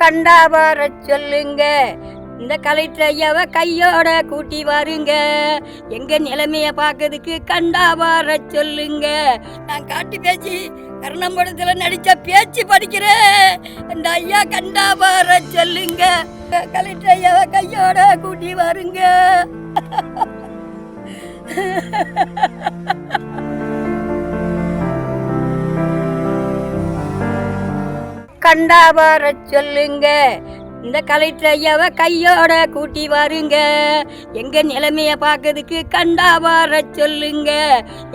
கண்டா வர சொல்லுங்க, இந்த கலெக்டர் ஐயாவை கையோட கூட்டி வாருங்க, எங்க நிலைமைய பார்க்கறதுக்கு கண்டா வர சொல்லுங்க. நான் காட்டு பேச்சு கர்ணம்படத்துல நடிச்ச பேச்சு படிக்கிறேன். இந்த ஐயா கண்டா வர சொல்லுங்க, கலெக்டர் ஐயாவை கையோட கூட்டி வாருங்க. கண்டா வர சொல்லுங்க, இந்த கலெக்டர் ஐயாவை கையோட கூட்டி வாருங்க, எங்க நிலைமைய பார்க்கறதுக்கு கண்டா வர சொல்லுங்க,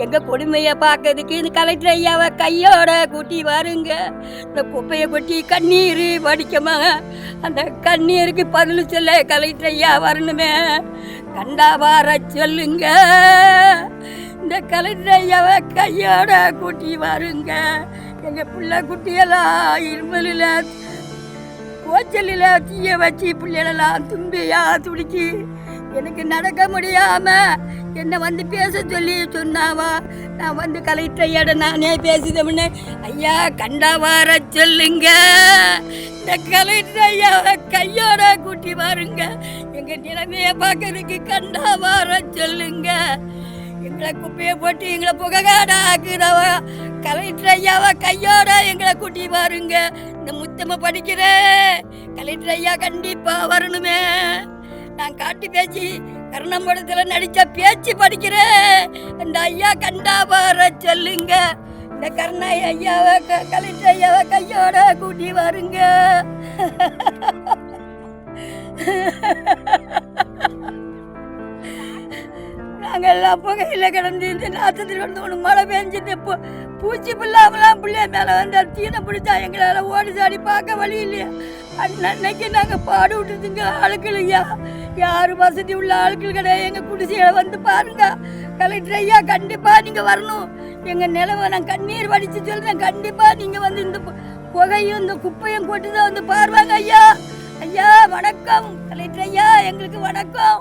எங்க கொடுமைய பார்க்கறதுக்கு இந்த கலெக்டர் ஐயாவை கையோட கூட்டி வாருங்க. இந்த குப்பையை கொட்டி கண்ணீர் வடிக்கமா, அந்த கண்ணீருக்கு பதில் சொல்ல கலெக்டர் ஐயா வரணுமே. கண்டா வர சொல்லுங்க, இந்த கலெக்டர் ஐயாவை கையோட கூட்டி வாருங்க, எங்க பிள்ளை குட்டியெல்லாம் இருமலில் கோச்சலில் தீய வச்சு பிள்ளைகளெல்லாம் தும்பியா துடிக்கி எனக்கு நடக்க முடியாம என்னை வந்து பேச சொல்லி சொன்னாவா. நான் வந்து கலெக்டர் ஐயாட நானே பேசுதமுன்னு, ஐயா கண்டா வர சொல்லுங்க, இந்த கலெக்டர் ஐயாவை கையோட கூட்டி வாருங்க, எங்க நிலைமைய பார்க்கறதுக்கு கண்டா வர சொல்லுங்க. எங்களை குப்பையை போட்டு எங்களை புகைகாடா ஆக்குறவ கலெக்டர் ஐயாவை கையோட எங்களை கூட்டி பாருங்க. இந்த முத்தமை படிக்கிறேன், கலெக்டர் ஐயா கண்டிப்பா வரணுமே. நான் காட்டு பேச்சு கர்ணம்படத்துல நடிச்ச பேச்சு படிக்கிறேன். இந்த ஐயா கண்டா வர சொல்லுங்க, இந்த கர்ண ஐயாவை கலெக்டர் ஐயாவை கையோட கூட்டி வாருங்க. நாங்கள்லாம் புகையில் கிடந்து இந்த நாற்றத்தில் வந்து ஒன்று மழை பெஞ்சிட்டு பூச்சி பிள்ளாமலாம் பிள்ளைய மேலே வந்து தீனை பிடிச்சா எங்களால் ஓடி சாடி பார்க்க வழி இல்லையா. அன்னைக்கு நாங்கள் பாடு விட்டுதுங்க ஆளுக்கள் ஐயா, யார் வசதி உள்ள ஆட்கள் கிடையாது. எங்கள் குடிசையை வந்து பாருங்க கலெக்டர் ஐயா, கண்டிப்பாக நீங்கள் வரணும். எங்கள் நிலவை நான் கண்ணீர் வடித்து சொல்கிறேன், கண்டிப்பாக நீங்கள் வந்து இந்த புகையும் இந்த குப்பையும் கொண்டு தான் வந்து பாருவாங்க ஐயா. ஐயா வணக்கம் கலெக்டர் ஐயா, எங்களுக்கு வணக்கம்.